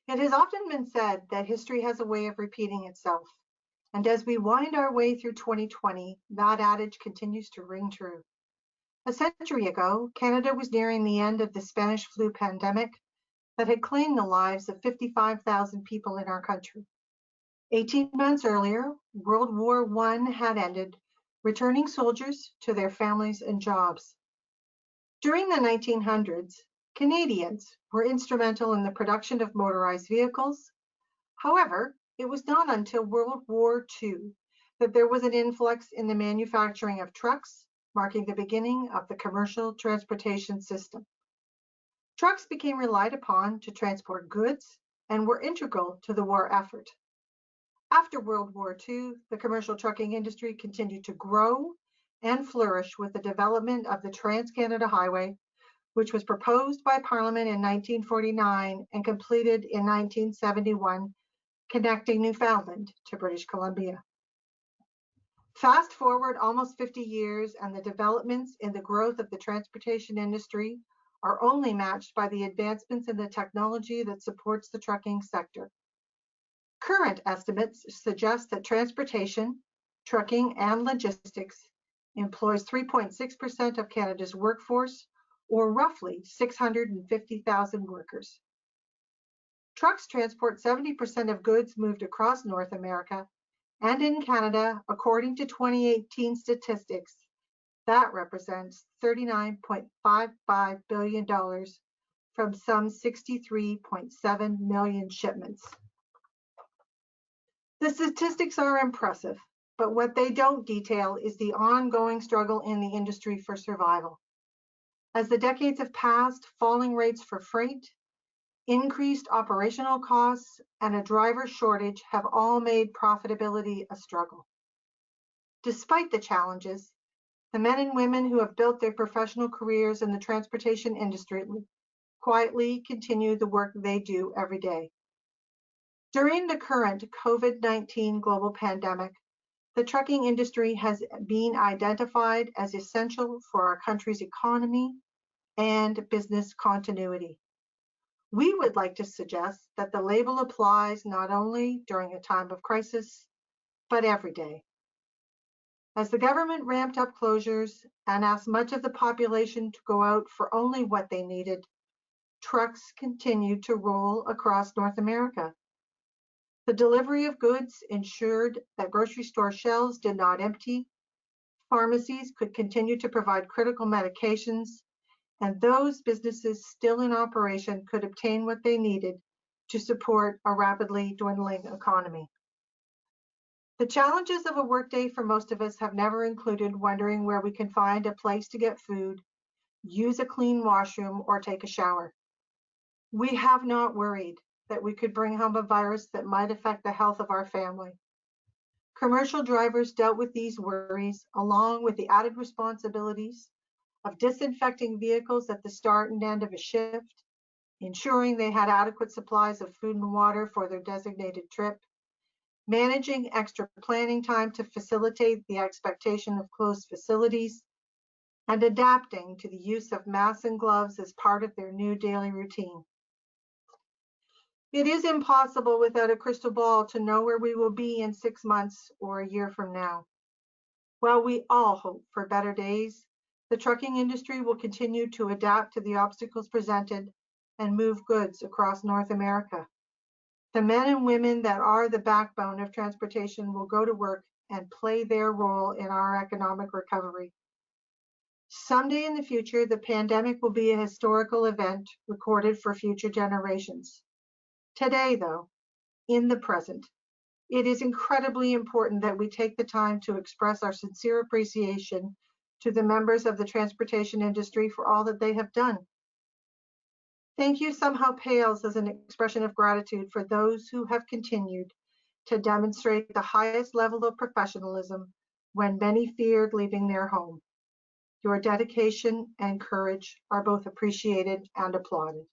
It has often been said that history has a way of repeating itself. And as we wind our way through 2020, that adage continues to ring true. A century ago, Canada was nearing the end of the Spanish flu pandemic that had claimed the lives of 55,000 people in our country. 18 months earlier, World War I had ended, returning soldiers to their families and jobs. During the 1900s, Canadians were instrumental in the production of motorized vehicles. However, it was not until World War II that there was an influx in the manufacturing of trucks, marking the beginning of the commercial transportation system. Trucks became relied upon to transport goods and were integral to the war effort. After World War II, the commercial trucking industry continued to grow and flourish with the development of the Trans-Canada Highway, which was proposed by Parliament in 1949 and completed in 1971, connecting Newfoundland to British Columbia. Fast forward almost 50 years, and the developments in the growth of the transportation industry are only matched by the advancements in the technology that supports the trucking sector. Current estimates suggest that transportation, trucking, and logistics employs 3.6% of Canada's workforce, or roughly 650,000 workers. Trucks transport 70% of goods moved across North America, and in Canada, according to 2018 statistics, that represents $39.55 billion from some 63.7 million shipments. The statistics are impressive, but what they don't detail is the ongoing struggle in the industry for survival. As the decades have passed, falling rates for freight, increased operational costs, and a driver shortage have all made profitability a struggle. Despite the challenges, the men and women who have built their professional careers in the transportation industry quietly continue the work they do every day. During the current COVID-19 global pandemic, the trucking industry has been identified as essential for our country's economy and business continuity. We would like to suggest that the label applies not only during a time of crisis, but every day. As the government ramped up closures and asked much of the population to go out for only what they needed, trucks continued to roll across North America. The delivery of goods ensured that grocery store shelves did not empty, pharmacies could continue to provide critical medications, and those businesses still in operation could obtain what they needed to support a rapidly dwindling economy. The challenges of a workday for most of us have never included wondering where we can find a place to get food, use a clean washroom, or take a shower. We have not worried that we could bring home a virus that might affect the health of our family. Commercial drivers dealt with these worries, along with the added responsibilities of disinfecting vehicles at the start and end of a shift, ensuring they had adequate supplies of food and water for their designated trip, managing extra planning time to facilitate the expectation of closed facilities, and adapting to the use of masks and gloves as part of their new daily routine. It is impossible without a crystal ball to know where we will be in 6 months or a year from now. While we all hope for better days, the trucking industry will continue to adapt to the obstacles presented and move goods across North America. The men and women that are the backbone of transportation will go to work and play their role in our economic recovery. Someday in the future, the pandemic will be a historical event recorded for future generations. Today, though, in the present, it is incredibly important that we take the time to express our sincere appreciation to the members of the transportation industry for all that they have done. Thank you somehow pales as an expression of gratitude for those who have continued to demonstrate the highest level of professionalism when many feared leaving their home. Your dedication and courage are both appreciated and applauded.